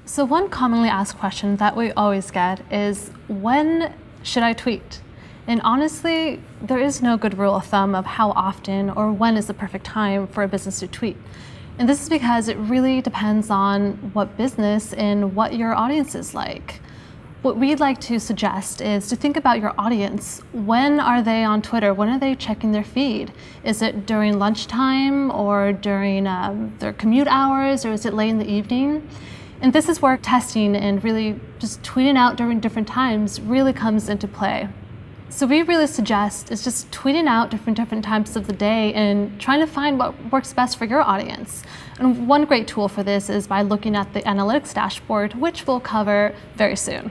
So one commonly asked question that we always get is, when should I tweet? And honestly, there is no good rule of thumb of how often or when is the perfect time for a business to tweet. And this is because it really depends on what business and what your audience is like. What we'd like to suggest is to think about your audience. When are they on Twitter? When are they checking their feed? Is it during lunchtime or during their commute hours, or is it late in the evening? And this is where testing and really just tweeting out during different times really comes into play. So we really suggest is just tweeting out different times of the day and trying to find what works best for your audience. And one great tool for this is by looking at the analytics dashboard, which we'll cover very soon.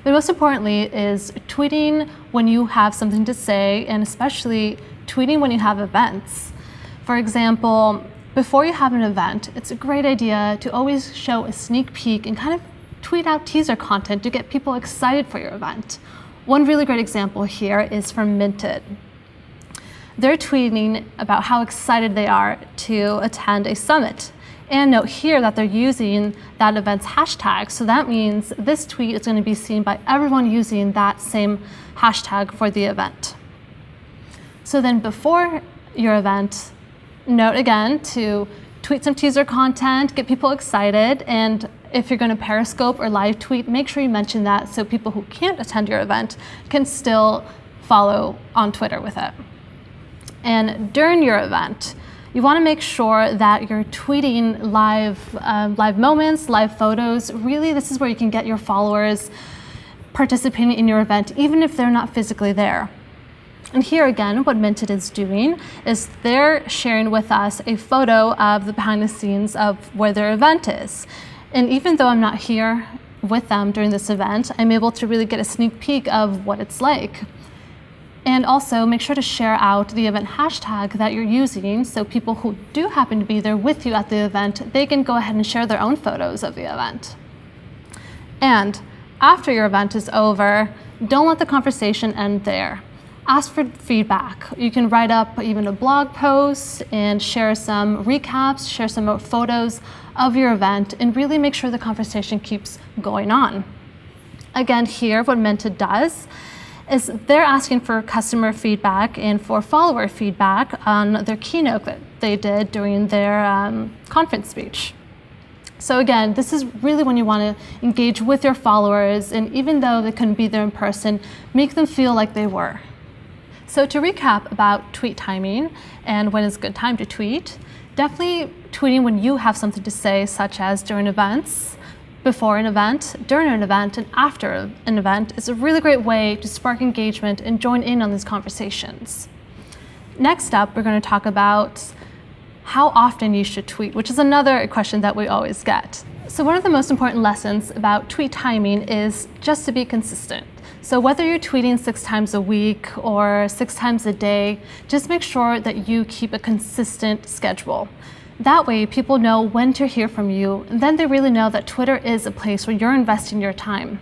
But most importantly is tweeting when you have something to say, and especially tweeting when you have events. For example, before you have an event, it's a great idea to always show a sneak peek and kind of tweet out teaser content to get people excited for your event. One really great example here is from Minted. They're tweeting about how excited they are to attend a summit. And note here that they're using that event's hashtag, so that means this tweet is going to be seen by everyone using that same hashtag for the event. So then before your event, note again to tweet some teaser content, get people excited, and if you're going to Periscope or live tweet, make sure you mention that so people who can't attend your event can still follow on Twitter with it. And during your event, you want to make sure that you're tweeting live moments, live photos. Really, this is where you can get your followers participating in your event, even if they're not physically there. And here again, what Minted is doing is they're sharing with us a photo of the behind the scenes of where their event is. And even though I'm not here with them during this event, I'm able to really get a sneak peek of what it's like. And also make sure to share out the event hashtag that you're using so people who do happen to be there with you at the event, they can go ahead and share their own photos of the event. And after your event is over, don't let the conversation end there. Ask for feedback. You can write up even a blog post and share some recaps, share some more photos of your event, and really make sure the conversation keeps going on. Again, here, what Minted does is they're asking for customer feedback and for follower feedback on their keynote that they did during their conference speech. So again, this is really when you want to engage with your followers, and even though they couldn't be there in person, make them feel like they were. So to recap about tweet timing and when is a good time to tweet, definitely tweeting when you have something to say, such as during events, before an event, during an event, and after an event is a really great way to spark engagement and join in on these conversations. Next up, we're going to talk about how often you should tweet, which is another question that we always get. So one of the most important lessons about tweet timing is just to be consistent. So whether you're tweeting 6 times a week or 6 times a day, just make sure that you keep a consistent schedule. That way, people know when to hear from you, and then they really know that Twitter is a place where you're investing your time.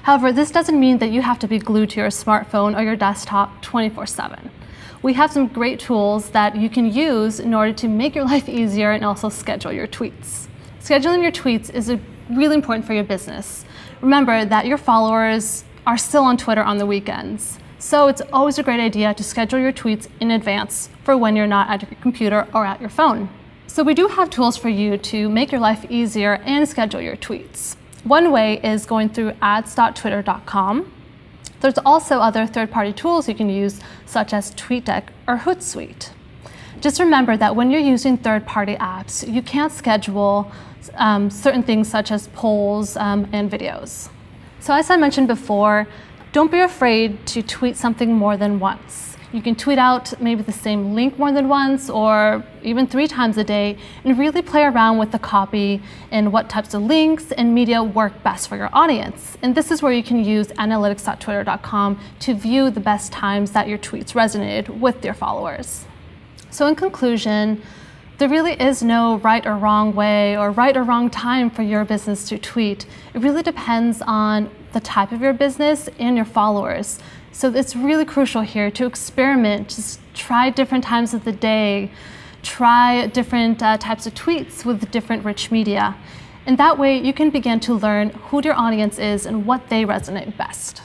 However, this doesn't mean that you have to be glued to your smartphone or your desktop 24/7. We have some great tools that you can use in order to make your life easier and also schedule your tweets. Scheduling your tweets is really important for your business. Remember that your followers are still on Twitter on the weekends. So it's always a great idea to schedule your tweets in advance for when you're not at your computer or at your phone. So we do have tools for you to make your life easier and schedule your tweets. One way is going through ads.twitter.com. There's also other third-party tools you can use, such as TweetDeck or Hootsuite. Just remember that when you're using third-party apps, you can't schedule certain things such as polls and videos. So as I mentioned before, don't be afraid to tweet something more than once. You can tweet out maybe the same link more than once or even 3 times a day and really play around with the copy and what types of links and media work best for your audience. And this is where you can use analytics.twitter.com to view the best times that your tweets resonated with your followers. So in conclusion, there really is no right or wrong way or right or wrong time for your business to tweet. It really depends on the type of your business and your followers. So it's really crucial here to experiment, just try different times of the day, try different types of tweets with different rich media. And that way you can begin to learn who your audience is and what they resonate best.